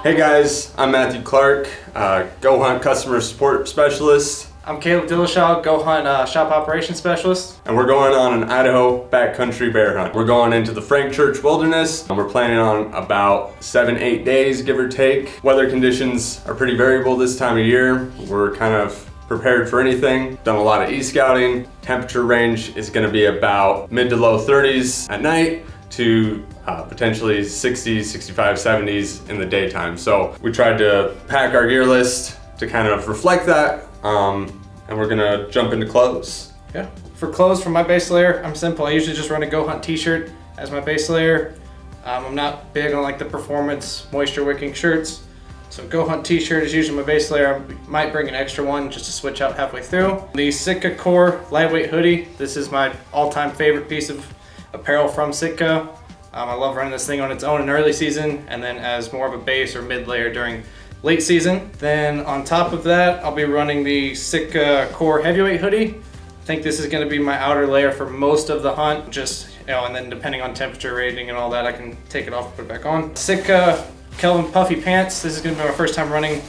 Hey guys, I'm Matthew Clark, goHUNT Customer Support Specialist. I'm Caleb Dillashaw, goHUNT Shop Operations Specialist. And we're going on an Idaho backcountry bear hunt. We're going into the Frank Church Wilderness, and we're planning on about 7-8 days, give or take. Weather conditions are pretty variable this time of year. We're kind of prepared for anything. Done a lot of e-scouting. Temperature range is gonna be about mid to low 30s at night to potentially 60s, 65, 70s in the daytime. So we tried to pack our gear list to kind of reflect that, and we're gonna jump into clothes. Yeah. For clothes, for my base layer, I'm simple. I usually just run a goHUNT t-shirt as my base layer. I'm not big on like the performance moisture wicking shirts. So goHUNT t-shirt is usually my base layer. I might bring an extra one just to switch out halfway through. The Sitka Core lightweight hoodie. This is my all-time favorite piece of apparel from Sitka. I love running this thing on its own in early season and then as more of a base or mid layer during late season. Then on top of that, I'll be running the Sitka Core heavyweight hoodie. I think this is gonna be my outer layer for most of the hunt, just, and then depending on temperature rating and all that, I can take it off and put it back on. Sitka Kelvin puffy pants. This is gonna be my first time running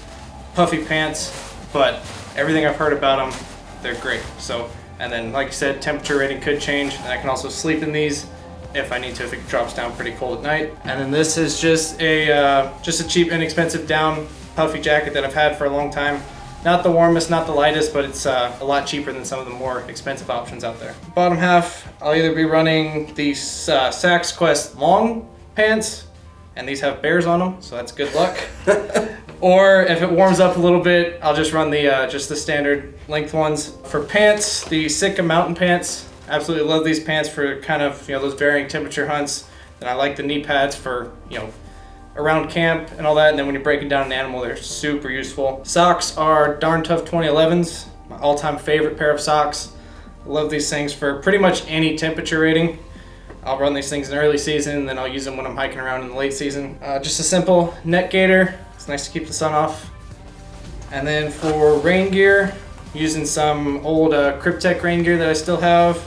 puffy pants, but everything I've heard about them, they're great. So, and then like I said, temperature rating could change, and I can also sleep in these if I need to, if it drops down pretty cold at night. And then this is just a cheap, inexpensive down puffy jacket that I've had for a long time. Not the warmest, not the lightest, but it's a lot cheaper than some of the more expensive options out there. Bottom half, I'll either be running these Saks Quest long pants, and these have bears on them, so that's good luck. Or if it warms up a little bit, I'll just run the just the standard length ones. For pants, the Sitka mountain pants. Absolutely love these pants for kind of, those varying temperature hunts. And I like the knee pads for, around camp and all that. And then when you're breaking down an animal, they're super useful. Socks are Darn Tough 2011s, my all-time favorite pair of socks. I love these things for pretty much any temperature rating. I'll run these things in early season, and then I'll use them when I'm hiking around in the late season. Just a simple neck gaiter. It's nice to keep the sun off. And then for rain gear, using some old Cryptek rain gear that I still have.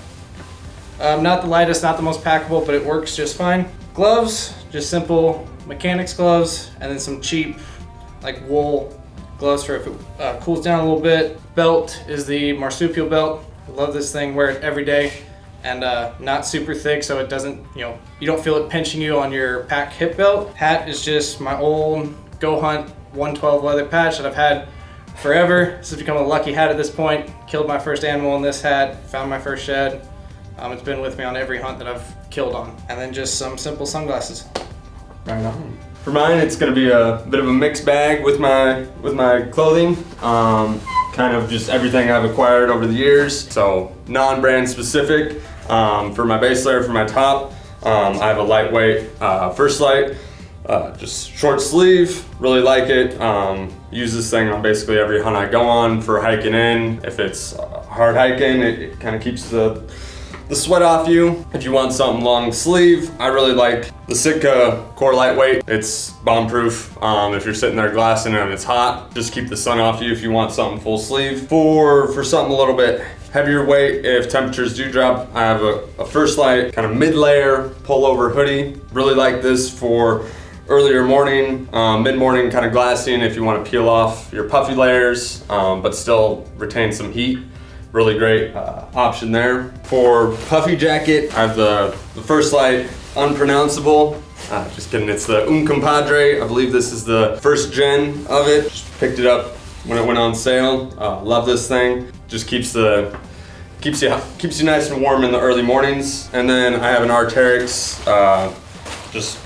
Not the lightest, not the most packable, but it works just fine. Gloves, just simple mechanics gloves, and then some cheap like wool gloves for if it cools down a little bit. Belt is the marsupial belt. I love this thing, wear it every day, and not super thick, so it doesn't, you don't feel it pinching you on your pack hip belt. Hat is just my old goHUNT 112 leather patch that I've had forever. This has become a lucky hat at this point. Killed my first animal in this hat, found my first shed. It's been with me on every hunt that I've killed on. And then just some simple sunglasses. Right on. For mine, it's gonna be a bit of a mixed bag with my clothing. Kind of just everything I've acquired over the years. So non-brand specific. For my base layer, for my top, I have a lightweight First Light, just short sleeve. Really like it. Use this thing on basically every hunt I go on for hiking in. If it's hard hiking, it kind of keeps the sweat off you. If you want something long sleeve, I really like the Sitka Core Lightweight. It's bomb proof. If you're sitting there glassing and it's hot, just keep the sun off you if you want something full sleeve. For something a little bit heavier weight, if temperatures do drop, I have a First Light kind of mid-layer pullover hoodie. Really like this for earlier morning, mid-morning kind of glassing if you want to peel off your puffy layers, but still retain some heat. Really great option there. For puffy jacket, I have the First Light unpronounceable. Just kidding, it's the Compadre. I believe this is the first gen of it. Just picked it up when it went on sale. Love this thing. Just keeps you nice and warm in the early mornings. And then I have an Arc'teryx, just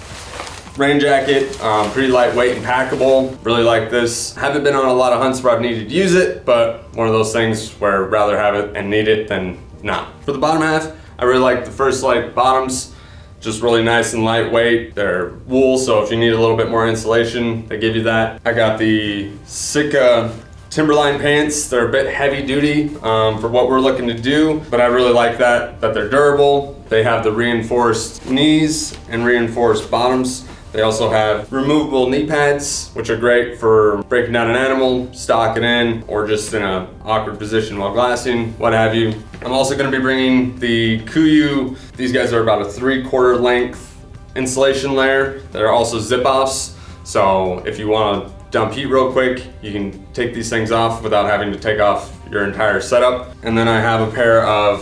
rain jacket, pretty lightweight and packable. Really like this. Haven't been on a lot of hunts where I've needed to use it, but one of those things where I'd rather have it and need it than not. For the bottom half, I really like the First Light bottoms. Just really nice and lightweight. They're wool, so if you need a little bit more insulation, they give you that. I got the Sitka Timberline pants. They're a bit heavy duty for what we're looking to do, but I really like that they're durable. They have the reinforced knees and reinforced bottoms. They also have removable knee pads, which are great for breaking down an animal, stalking in, or just in an awkward position while glassing, what have you. I'm also gonna be bringing the KUIU. These guys are about a 3/4 length insulation layer. They're also zip-offs. So if you want to dump heat real quick, you can take these things off without having to take off your entire setup. And then I have a pair of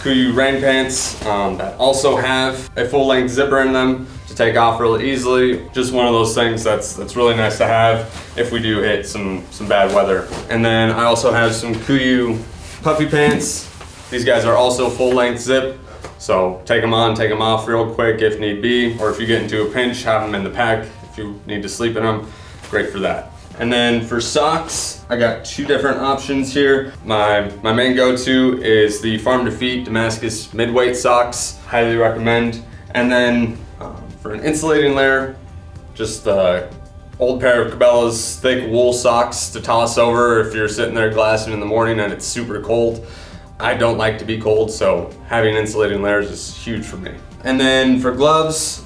goHUNT rain pants that also have a full length zipper in them to take off really easily. Just one of those things that's really nice to have if we do hit some bad weather. And then I also have some goHUNT puffy pants. These guys are also full length zip. So take them on, take them off real quick if need be, or if you get into a pinch, have them in the pack if you need to sleep in them. Great for that. And then for socks, I got 2 different options here. My main go-to is the Farm to Feet Damascus midweight socks. Highly recommend. And then for an insulating layer, just the old pair of Cabela's thick wool socks to toss over if you're sitting there glassing in the morning and it's super cold. I don't like to be cold, so having insulating layers is huge for me. And then for gloves,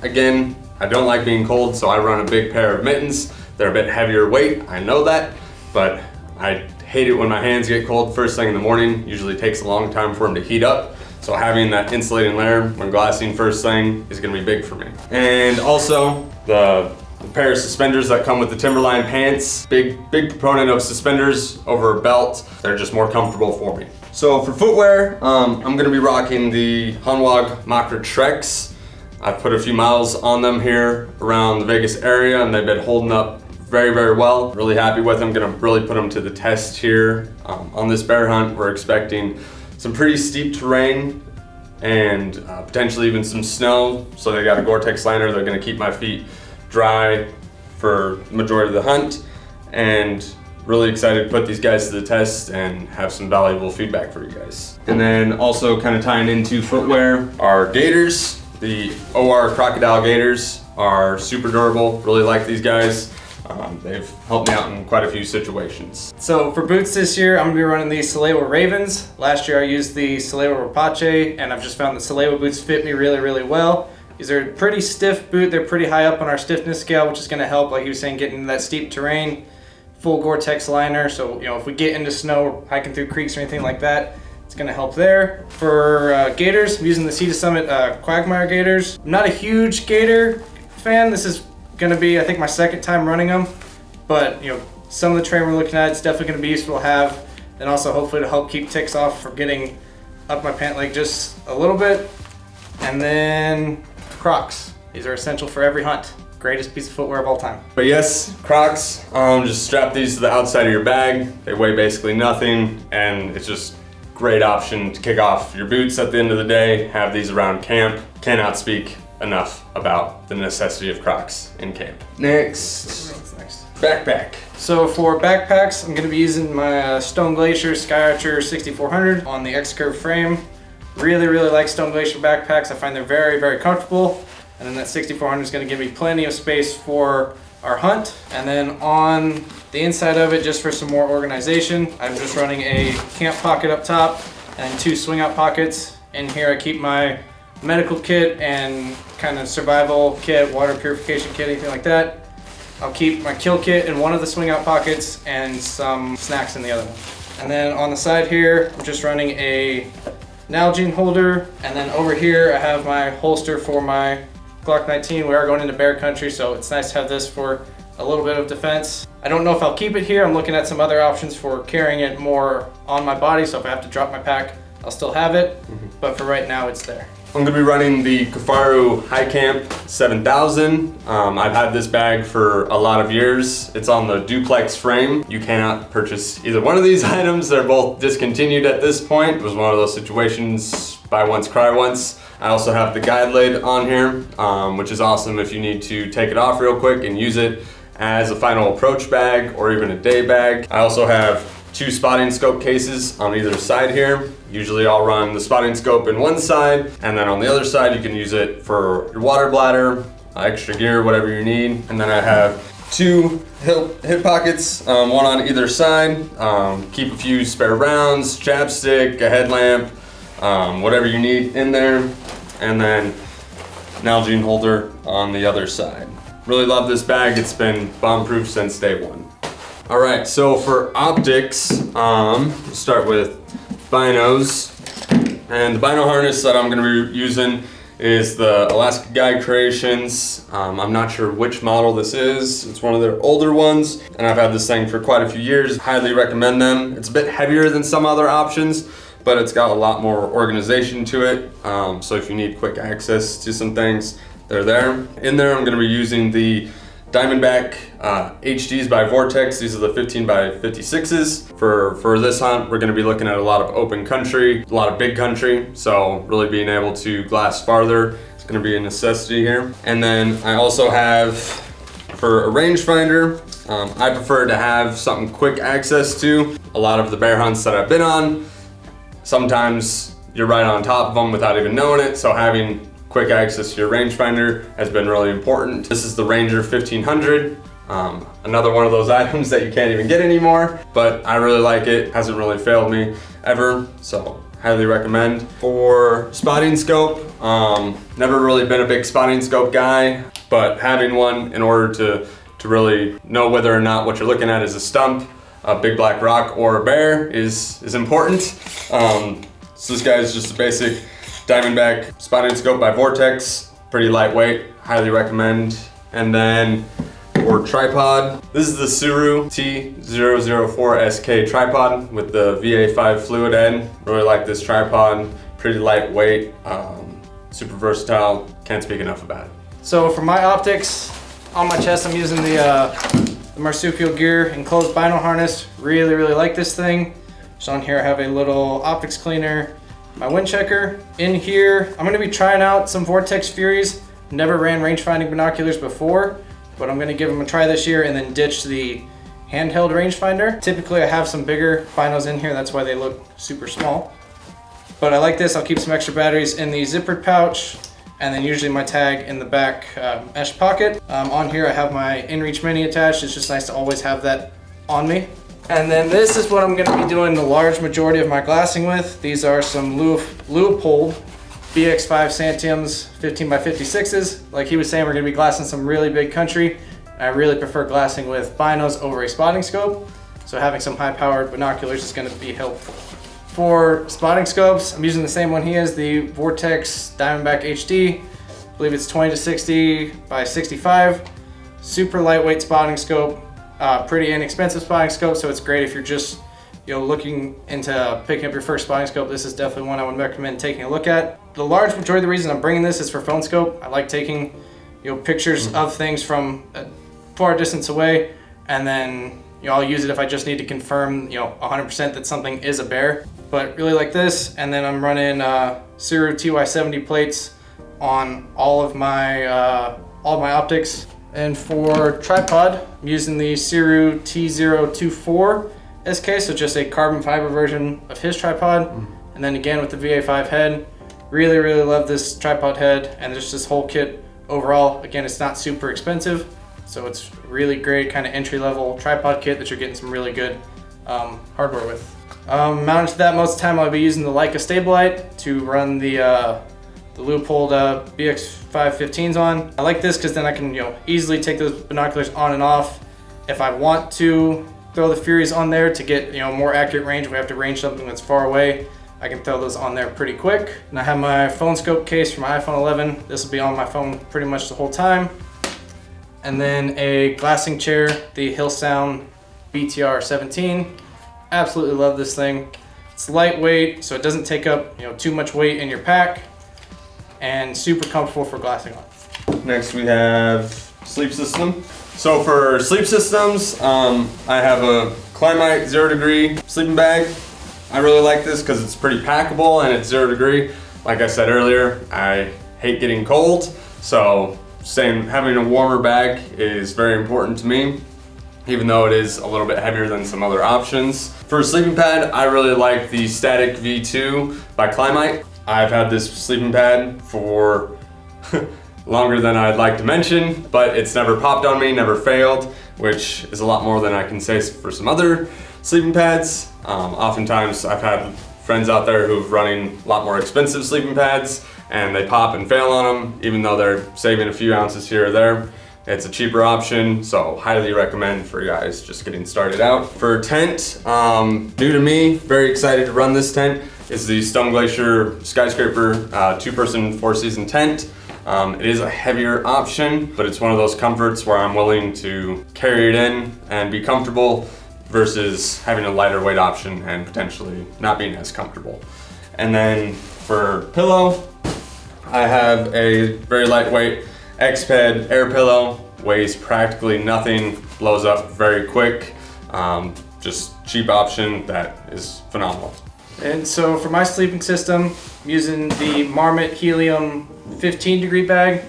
again, I don't like being cold, so I run a big pair of mittens. They're a bit heavier weight, I know that, but I hate it when my hands get cold first thing in the morning. Usually takes a long time for them to heat up. So having that insulating layer when glassing first thing is gonna be big for me. And also the pair of suspenders that come with the Timberline pants. Big proponent of suspenders over a belt. They're just more comfortable for me. So for footwear, I'm gonna be rocking the Hanwag Makra Treks. I've put a few miles on them here around the Vegas area and they've been holding up very, very well. Really happy with them. Gonna really put them to the test here. On this bear hunt, we're expecting some pretty steep terrain and potentially even some snow. So they got a Gore-Tex liner. They're gonna keep my feet dry for the majority of the hunt, and really excited to put these guys to the test and have some valuable feedback for you guys. And then also kind of tying into footwear, our gaiters. The OR Crocodile gaiters are super durable. Really like these guys. They've helped me out in quite a few situations. So for boots this year, I'm gonna be running the Salewa Ravens. Last year I used the Salewa Rapace, and I've just found that Salewa boots fit me really, really well. These are a pretty stiff boot. They're pretty high up on our stiffness scale, which is gonna help, like you were saying, getting into that steep terrain. Full Gore-Tex liner, so if we get into snow or hiking through creeks or anything like that, it's gonna help there. For gaiters, I'm using the Sea to Summit Quagmire gaiters. I'm not a huge gaiter fan. This is gonna be, I think, my 2nd time running them, but some of the terrain we're looking at, it's definitely gonna be useful to have, and also hopefully to help keep ticks off from getting up my pant leg just a little bit. And then Crocs. These are essential for every hunt. Greatest piece of footwear of all time. But yes, Crocs, just strap these to the outside of your bag. They weigh basically nothing, and it's just great option to kick off your boots at the end of the day. Have these around camp. Cannot speak enough about the necessity of Crocs in camp. Next, backpack. So for backpacks, I'm gonna be using my Stone Glacier Sky Archer 6400 on the X-Curve frame. Really, really like Stone Glacier backpacks. I find they're very, very comfortable. And then that 6400 is gonna give me plenty of space for our hunt. And then on the inside of it, just for some more organization, I'm just running a camp pocket up top and 2 swing out pockets. In here I keep my medical kit and kind of survival kit, water purification kit, anything like that. I'll keep my kill kit in one of the swing out pockets and some snacks in the other one. And then on the side here, I'm just running a Nalgene holder. And then over here, I have my holster for my Glock 19. We are going into bear country, so it's nice to have this for a little bit of defense. I don't know if I'll keep it here. I'm looking at some other options for carrying it more on my body, so if I have to drop my pack, I'll still have it. But for right now, it's there. I'm gonna be running the Kifaru High Camp 7000. I've had this bag for a lot of years. It's on the duplex frame. You cannot purchase either one of these items. They're both discontinued at this point. It was one of those situations, buy once, cry once. I also have the guide lid on here, which is awesome if you need to take it off real quick and use it as a final approach bag or even a day bag. I also have 2 spotting scope cases on either side here. Usually I'll run the spotting scope in one side, and then on the other side you can use it for your water bladder, extra gear, whatever you need. And then I have 2 hip pockets, one on either side. Keep a few spare rounds, chapstick, a headlamp, whatever you need in there. And then Nalgene holder on the other side. Really love this bag. It's been bomb-proof since day one. All right, so for optics, we'll start with binos. And the bino harness that I'm gonna be using is the Alaska Guide Creations. I'm not sure which model this is. It's one of their older ones, and I've had this thing for quite a few years. Highly recommend them. It's a bit heavier than some other options, but it's got a lot more organization to it. So if you need quick access to some things, they're there. In there, I'm gonna be using the Diamondback HDs by Vortex. These are the 15 by 56s. For this hunt, we're gonna be looking at a lot of open country, a lot of big country. So really being able to glass farther is gonna be a necessity here. And then I also have, for a rangefinder, I prefer to have something quick access to. A lot of the bear hunts that I've been on, sometimes you're right on top of them without even knowing it. So having quick access to your rangefinder has been really important. This is the Ranger 1500. Another one of those items that you can't even get anymore, but I really like it. Hasn't really failed me ever, so highly recommend. For spotting scope, never really been a big spotting scope guy, but having one in order to really know whether or not what you're looking at is a stump, a big black rock, or a bear is important. So this guy is just a basic Diamondback spotting scope by Vortex, pretty lightweight, highly recommend. And then for tripod, this is the Suru T004SK tripod with the VA5 fluid end. Really like this tripod, pretty lightweight, super versatile, can't speak enough about it. So for my optics, on my chest I'm using the Marsupial Gear enclosed bino harness. Really like this thing. So on here I have a little optics cleaner, my wind checker. In here, I'm gonna be trying out some Vortex Furies. Never ran rangefinding binoculars before, but I'm gonna give them a try this year and then ditch the handheld rangefinder. Typically I have some bigger binos in here, that's why they look super small. But I like this, I'll keep some extra batteries in the zippered pouch, and then usually my tag in the back mesh pocket. On here I have my InReach Mini attached. It's just nice to always have that on me. And then this is what I'm gonna be doing the large majority of my glassing with. These are some Leupold BX5 Santiums 15 by 56s. Like he was saying, we're gonna be glassing some really big country. I really prefer glassing with binos over a spotting scope. So having some high powered binoculars is gonna be helpful. For spotting scopes, I'm using the same one he is, the Vortex Diamondback HD. I believe it's 20 to 60 by 65. Super lightweight spotting scope. Pretty inexpensive spotting scope, so it's great if you're just looking into picking up your first spotting scope. This is definitely one I would recommend taking a look at. The large majority of the reason I'm bringing this is for phone scope. I like taking pictures of things from a far distance away, and then I'll use it if I just need to confirm 100% that something is a bear. But really like this, and then I'm running Suru TY70 plates on all of my optics. And for tripod, I'm using the Suru T024 SK, so just a carbon fiber version of his tripod. And then again with the VA5 head. Really love this tripod head and just this whole kit overall. Again, it's not super expensive, so it's really great kind of entry-level tripod kit that you're getting some really good hardware with. Mounted to that, most of the time I'll be using the Leica Stabilite to run the Leupold BX5 15s on. I like this because then I can easily take those binoculars on and off. If I want to throw the Furies on there to get more accurate range, if we have to range something that's far away, I can throw those on there pretty quick. And I have my phone scope case for my iPhone 11. This will be on my phone pretty much the whole time. And then a glassing chair, the Hillsound BTR 17. Absolutely love this thing. It's lightweight, so it doesn't take up too much weight in your pack, and super comfortable for glassing on. Next we have sleep system. So for sleep systems, I have a Climate 0 degree sleeping bag. I really like this because it's pretty packable and it's 0 degree. Like I said earlier, I hate getting cold, so having a warmer bag is very important to me, even though it is a little bit heavier than some other options. For a sleeping pad, I really like the Static V2 by Climate. I've had this sleeping pad for longer than I'd like to mention, but it's never popped on me, never failed, which is a lot more than I can say for some other sleeping pads. Oftentimes I've had friends out there who've running a lot more expensive sleeping pads and they pop and fail on them, even though they're saving a few ounces here or there. It's a cheaper option, so highly recommend for guys just getting started out. For tent, new to me, very excited to run this tent. is the Stone Glacier Skyscraper 2-person 4-season tent. It is a heavier option, but it's one of those comforts where I'm willing to carry it in and be comfortable versus having a lighter weight option and potentially not being as comfortable. And then for pillow, I have a very lightweight X-Ped air pillow, weighs practically nothing, blows up very quick. Just cheap option that is phenomenal. And so for my sleeping system, I'm using the Marmot Helium 15-degree bag.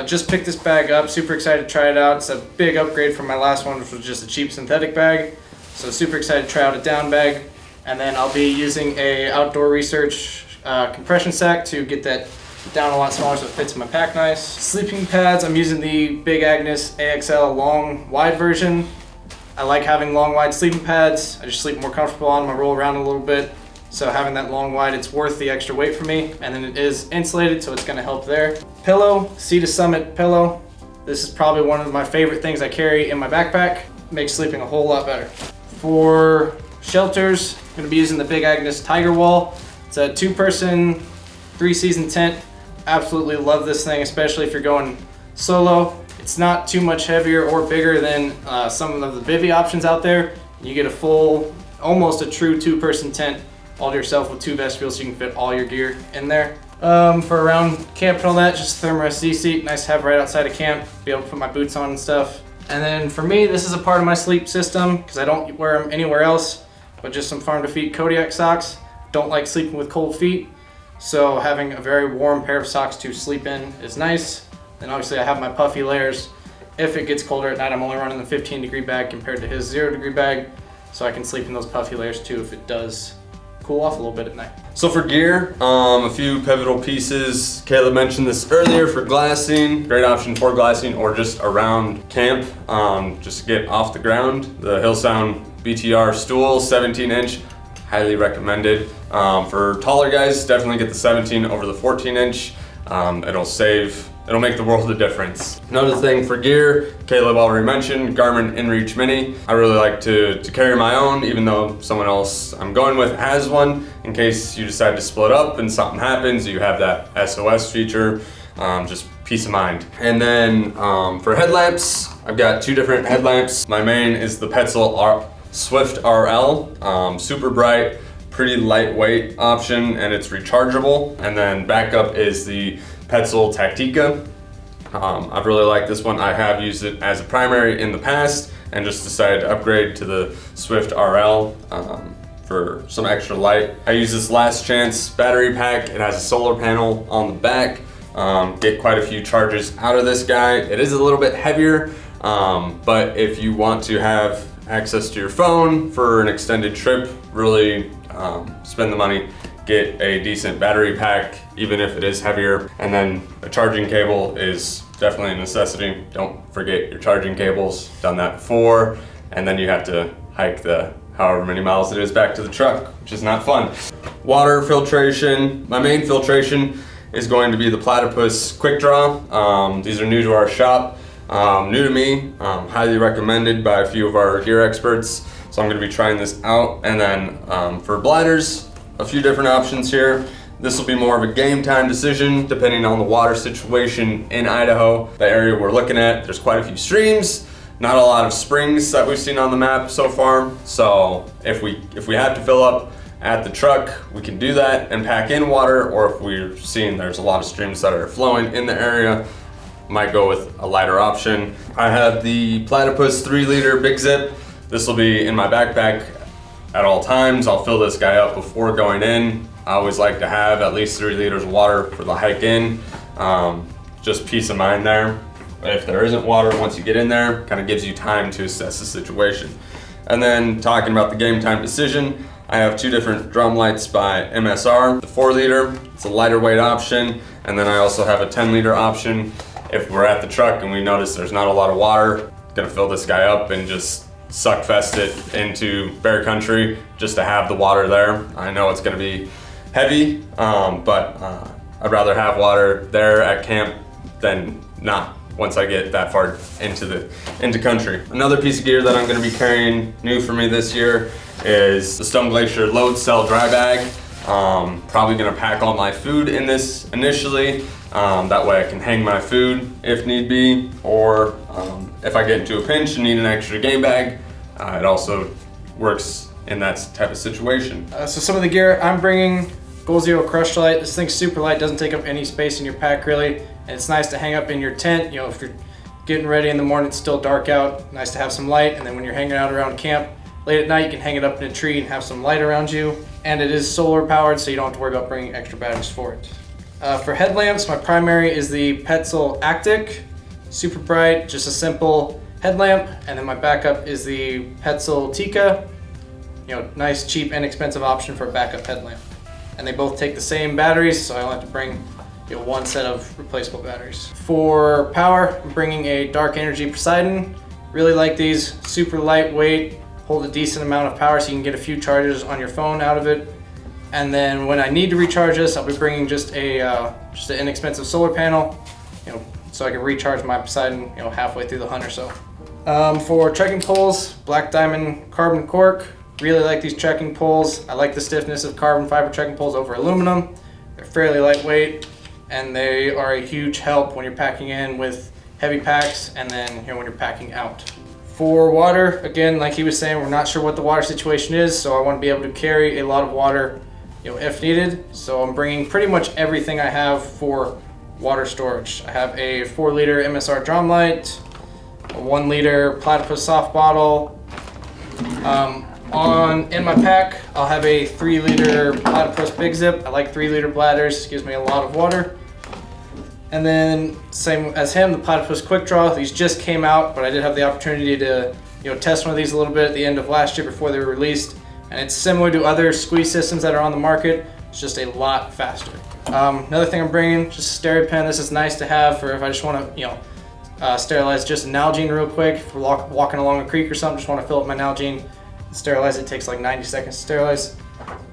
Just picked this bag up, super excited to try it out. It's a big upgrade from my last one, which was just a cheap synthetic bag. So super excited to try out a down bag. And then I'll be using a Outdoor Research compression sack to get that down a lot smaller so it fits in my pack nice. Sleeping pads, I'm using the Big Agnes AXL long wide version. I like having long wide sleeping pads. I just sleep more comfortable on them. I roll around a little bit. So having that long wide, it's worth the extra weight for me. And then it is insulated, so it's gonna help there. Pillow, Sea to Summit pillow. This is probably one of my favorite things I carry in my backpack. Makes sleeping a whole lot better. For shelters, I'm gonna be using the Big Agnes Tiger Wall. It's a 2-person, 3-season tent. Absolutely love this thing, especially if you're going solo. It's not too much heavier or bigger than some of the bivy options out there. You get a full, almost a true 2-person tent all to yourself with 2 vestibules, so you can fit all your gear in there. For around camp and all that, just a thermarest seat, nice to have right outside of camp, be able to put my boots on and stuff. And then for me, this is a part of my sleep system because I don't wear them anywhere else, but just some Farm to Feet Kodiak socks. Don't like sleeping with cold feet, so having a very warm pair of socks to sleep in is nice. Then obviously I have my puffy layers. If it gets colder at night, I'm only running the 15-degree bag compared to his 0-degree bag, so I can sleep in those puffy layers too if it does cool off a little bit at night. So for gear, a few pivotal pieces. Caleb mentioned this earlier for glassing. Great option for glassing or just around camp, just to get off the ground. The Hillsound BTR stool, 17-inch, highly recommended. For taller guys, definitely get the 17 over the 14-inch. It'll make the world of difference. Another thing for gear, Caleb already mentioned, Garmin InReach Mini. I really like to carry my own, even though someone else I'm going with has one. In case you decide to split up and something happens, you have that SOS feature, just peace of mind. And then for headlamps, I've got 2 different headlamps. My main is the Petzl Swift RL, super bright, pretty lightweight option, and it's rechargeable. And then backup is the Petzl Tactica. I've really liked this one. I have used it as a primary in the past and just decided to upgrade to the Swift RL for some extra light. I use this Last Chance battery pack. It has a solar panel on the back. Get quite a few charges out of this guy. It is a little bit heavier, but if you want to have access to your phone for an extended trip, really spend the money, get a decent battery pack, even if it is heavier. And then a charging cable is definitely a necessity. Don't forget your charging cables. Done that before, and then you have to hike the however many miles it is back to the truck, which is not fun. Water filtration. My main filtration is going to be the Platypus Quick Draw. These are new to our shop, new to me, highly recommended by a few of our gear experts. So I'm gonna be trying this out. And then for bladders, a few different options here. This will be more of a game time decision depending on the water situation in Idaho. The area we're looking at, there's quite a few streams, not a lot of springs that we've seen on the map so far. So if we have to fill up at the truck, we can do that and pack in water, or if we're seeing there's a lot of streams that are flowing in the area, might go with a lighter option. I have the Platypus 3-liter Big Zip. This will be in my backpack at all times. I'll fill this guy up before going in. I always like to have at least 3 liters of water for the hike in. Just peace of mind there. If there isn't water once you get in there, kind of gives you time to assess the situation. And then talking about the game time decision, I have 2 different drum lights by MSR. The 4-liter, it's a lighter weight option. And then I also have a 10-liter option. If we're at the truck and we notice there's not a lot of water, gonna fill this guy up and just suck fest it into bear country just to have the water there. I know it's gonna be heavy, but I'd rather have water there at camp than not once I get that far into country. Another piece of gear that I'm gonna be carrying new for me this year is the Stone Glacier Load Cell Dry Bag. Probably gonna pack all my food in this initially. That way I can hang my food if need be, or if I get into a pinch and need an extra game bag, it also works in that type of situation. So some of the gear I'm bringing: goZero Crush Light. This thing's super light, doesn't take up any space in your pack really, and it's nice to hang up in your tent. You know, if you're getting ready in the morning, it's still dark out, nice to have some light, and then when you're hanging out around camp late at night, you can hang it up in a tree and have some light around you. And it is solar powered, so you don't have to worry about bringing extra batteries for it. For headlamps, my primary is the Petzl Actic, super bright, just a simple headlamp, and then my backup is the Petzl Tika. You know, nice, cheap, inexpensive option for a backup headlamp. And they both take the same batteries, so I don't have to bring one set of replaceable batteries. For power, I'm bringing a Dark Energy Poseidon. Really like these, super lightweight, hold a decent amount of power so you can get a few charges on your phone out of it. And then when I need to recharge this, I'll be bringing just an inexpensive solar panel, so I can recharge my Poseidon, halfway through the hunt or so. For trekking poles, Black Diamond carbon cork. Really like these trekking poles. I like the stiffness of carbon fiber trekking poles over aluminum. They're fairly lightweight, and they are a huge help when you're packing in with heavy packs, and then when you're packing out. For water, again, like he was saying, we're not sure what the water situation is, so I want to be able to carry a lot of water, if needed. So I'm bringing pretty much everything I have for water storage. I have a 4-liter MSR drum light, a 1-liter platypus soft bottle. In my pack, I'll have a 3-liter platypus big zip. I like 3-liter bladders, gives me a lot of water. And then same as him, the platypus quick draw. These just came out, but I did have the opportunity to test one of these a little bit at the end of last year before they were released. And it's similar to other squeeze systems that are on the market. It's just a lot faster. Another thing I'm bringing, just a stereo pen. This is nice to have for if I just want to sterilize just an Nalgene real quick. If we're walking along a creek or something, just want to fill up my Nalgene and sterilize it. It takes like 90 seconds to sterilize.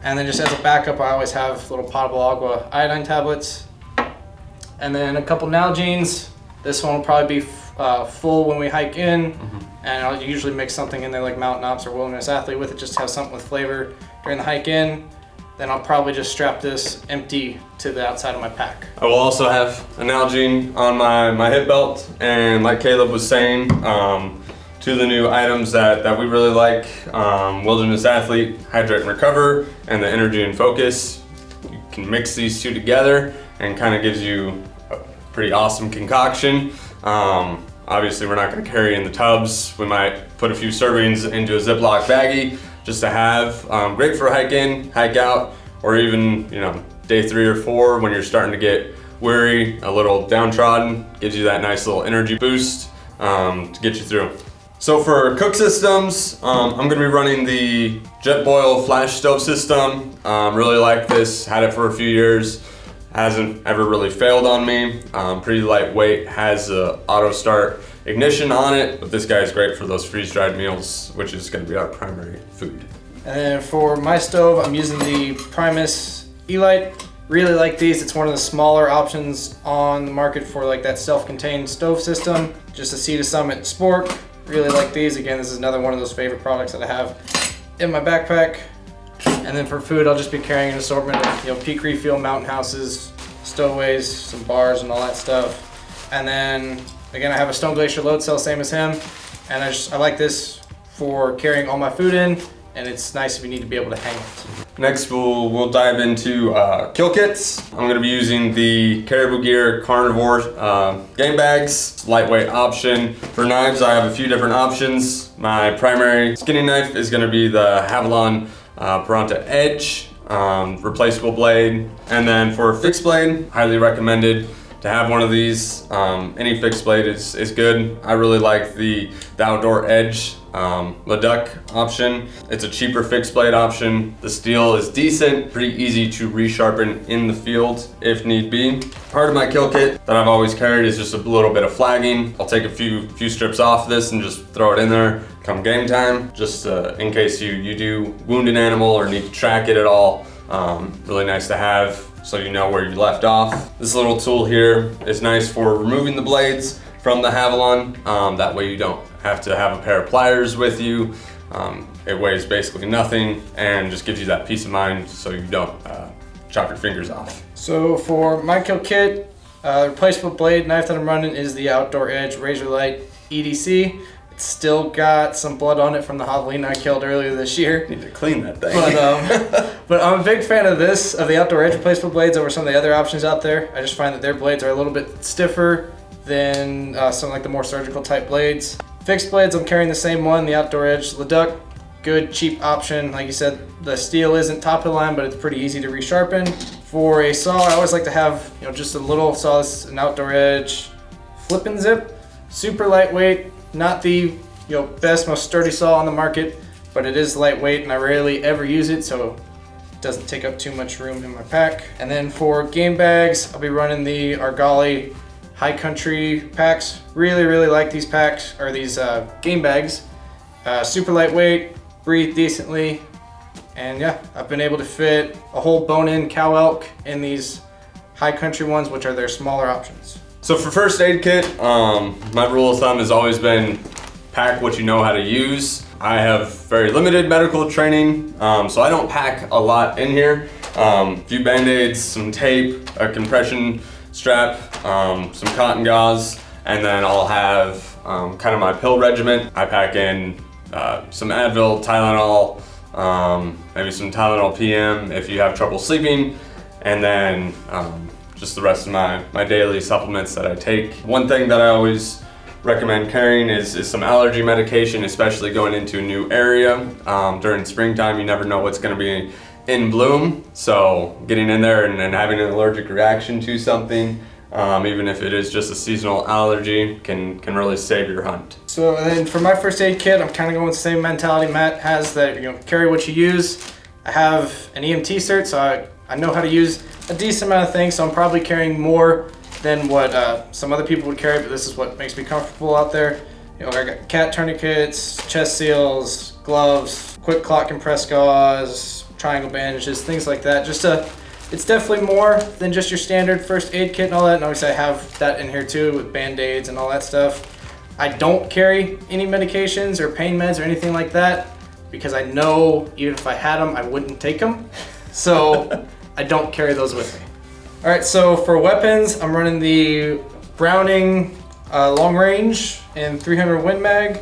And then just as a backup, I always have little potable agua iodine tablets. And then a couple Nalgenes. This one will probably be full when we hike in, and I'll usually mix something in there like Mountain Ops or Wilderness Athlete with it, just to have something with flavor during the hike in. Then I'll probably just strap this empty to the outside of my pack. I will also have a Nalgene on my hip belt, and like Caleb was saying, two of the new items that we really like, Wilderness Athlete, Hydrate and Recover, and the Energy and Focus. You can mix these two together and kind of gives you a pretty awesome concoction. Obviously we're not going to carry in the tubs. We might put a few servings into a Ziploc baggie just to have. Great for hike in, hike out, or even day 3 or 4 when you're starting to get weary, a little downtrodden. Gives you that nice little energy boost to get you through. So for cook systems, I'm going to be running the Jetboil flash stove system. Really like this, had it for a few years. Hasn't ever really failed on me. Pretty lightweight, has a auto start ignition on it, but this guy is great for those freeze-dried meals, which is going to be our primary food. And then for my stove, I'm using the Primus E-Lite. Really like these. It's one of the smaller options on the market for like that self-contained stove system. Just a Sea to Summit Sport. Really like these. Again, this is another one of those favorite products that I have in my backpack. And then for food, I'll just be carrying an assortment of Peak Refuel, Mountain Houses, stowaways, some bars and all that stuff. And then again, I have a Stone Glacier load cell, same as him. And I like this for carrying all my food in, and it's nice if you need to be able to hang it. Next, we'll dive into kill kits. I'm gonna be using the Caribou Gear Carnivore game bags. Lightweight option. For knives, I have a few different options. My primary skinning knife is gonna be the Havalon Peranta Edge, replaceable blade. And then for fixed blade, highly recommended to have one of these. Any fixed blade is good. I really like the Outdoor Edge Leduc option. It's a cheaper fixed blade option. The steel is decent, pretty easy to resharpen in the field if need be. Part of my kill kit that I've always carried is just a little bit of flagging. I'll take a few strips off this and just throw it in there come game time, just in case you do wound an animal or need to track it at all. Really nice to have, so you know where you left off. This little tool here is nice for removing the blades from the Havalon. That way you don't have to have a pair of pliers with you. It weighs basically nothing and just gives you that peace of mind so you don't chop your fingers off. So for my kill kit, the replaceable blade knife that I'm running is the Outdoor Edge Razor Light EDC. It's still got some blood on it from the javelina I killed earlier this year. Need to clean that thing. But I'm a big fan of the Outdoor Edge replaceable blades over some of the other options out there. I just find that their blades are a little bit stiffer than some like the more surgical type blades. Fixed blades, I'm carrying the same one, the Outdoor Edge Leduc. Good, cheap option. Like you said, the steel isn't top of the line, but it's pretty easy to resharpen. For a saw, I always like to have just a little saw. This is an Outdoor Edge flip and zip. Super lightweight, not the best, most sturdy saw on the market, but it is lightweight and I rarely ever use it, so it doesn't take up too much room in my pack. And then for game bags, I'll be running the Argali High Country packs. Really like these packs, or these game bags. Super lightweight, breathe decently, and yeah, I've been able to fit a whole bone-in cow elk in these High Country ones, which are their smaller options. So for first aid kit, my rule of thumb has always been pack what you know how to use. I have very limited medical training, so I don't pack a lot in here. A few band-aids, some tape, a compression strap, some cotton gauze, and then I'll have kind of my pill regimen. I pack in some Advil, Tylenol, maybe some Tylenol PM if you have trouble sleeping, and then just the rest of my daily supplements that I take. One thing that I always recommend carrying is some allergy medication, especially going into a new area. During springtime, you never know what's gonna be in bloom, so getting in there and having an allergic reaction to something, even if it is just a seasonal allergy, can really save your hunt. So then for my first aid kit, I'm kind of going with the same mentality Matt has, that carry what you use. I have an EMT cert, so I know how to use a decent amount of things, so I'm probably carrying more than what some other people would carry, but this is what makes me comfortable out there. I got cat tourniquets, chest seals, gloves, quick clot compressed gauze, triangle bandages, things like that. It's definitely more than just your standard first aid kit and all that, and obviously I have that in here too with band-aids and all that stuff. I don't carry any medications or pain meds or anything like that because I know even if I had them, I wouldn't take them. So I don't carry those with me. All right, so for weapons, I'm running the Browning long range and 300 Win Mag.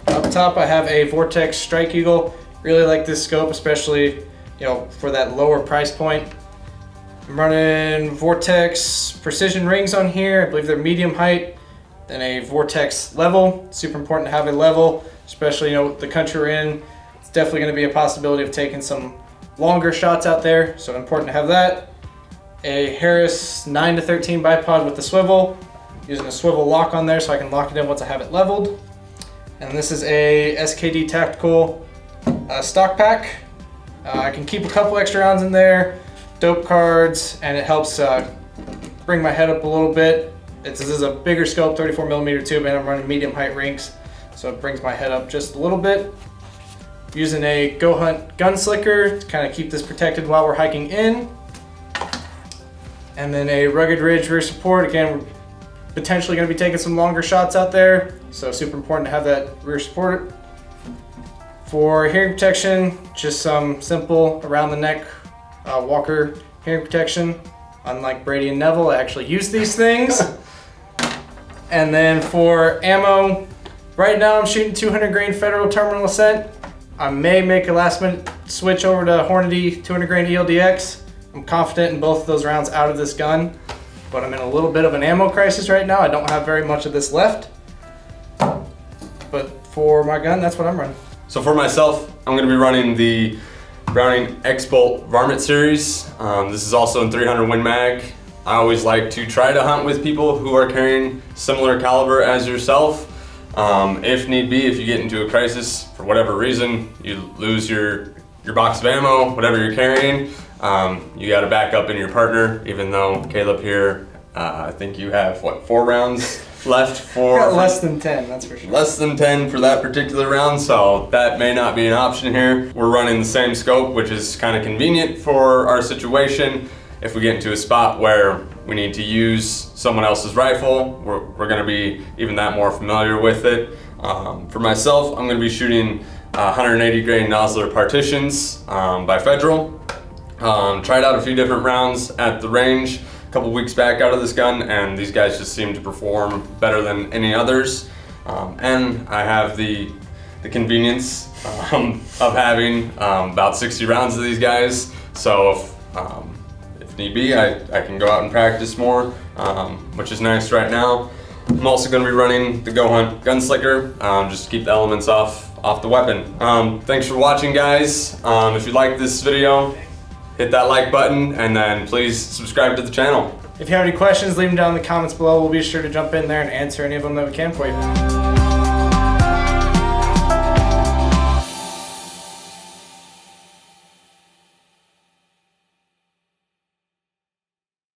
Up top, I have a Vortex Strike Eagle. Really like this scope, especially for that lower price point. I'm running Vortex Precision rings on here. I believe they're medium height. Then a Vortex level. Super important to have a level, especially the country we're in. It's definitely going to be a possibility of taking some longer shots out there, so important to have that. A Harris 9 to 13 bipod with the swivel, using a swivel lock on there so I can lock it in once I have it leveled. And this is a SKD Tactical stock pack. I can keep a couple extra rounds in there, dope cards, and it helps bring my head up a little bit. This is a bigger scope, 34mm tube, and I'm running medium height rings, so it brings my head up just a little bit. Using a goHUNT gunslicker to kind of keep this protected while we're hiking in. And then a Rugged Ridge rear support. Again, we're potentially going to be taking some longer shots out there, so super important to have that rear support. For hearing protection, just some simple around the neck Walker hearing protection. Unlike Brady and Neville, I actually use these things. And then for ammo, right now I'm shooting 200 grain Federal Terminal Ascent. I may make a last minute switch over to Hornady 200 grain ELDX. I'm confident in both of those rounds out of this gun, but I'm in a little bit of an ammo crisis right now. I don't have very much of this left. But for my gun, that's what I'm running. So for myself, I'm gonna be running the Browning X-Bolt Varmint series. This is also in 300 Win Mag. I always like to try to hunt with people who are carrying similar caliber as yourself. If need be, if you get into a crisis for whatever reason, you lose your box of ammo, whatever you're carrying, you got to back up in your partner. Even though Caleb here, I think you have 4 rounds left for got less than 10, that's for sure. Less than 10 for that particular round, so that may not be an option here. We're running the same scope, which is kind of convenient for our situation. If we get into a spot where we need to use someone else's rifle, we're gonna be even that more familiar with it. For myself, I'm gonna be shooting 180 grain nozzler partitions by Federal. Tried out a few different rounds at the range a couple weeks back out of this gun, and these guys just seem to perform better than any others. And I have the convenience of having about 60 rounds of these guys. So if need be, I can go out and practice more, which is nice right now. I'm also going to be running the goHUNT Gunslinger, just to keep the elements off the weapon. Thanks for watching, guys. If you like this video, hit that like button, and then please subscribe to the channel. If you have any questions, leave them down in the comments below. We'll be sure to jump in there and answer any of them that we can for you.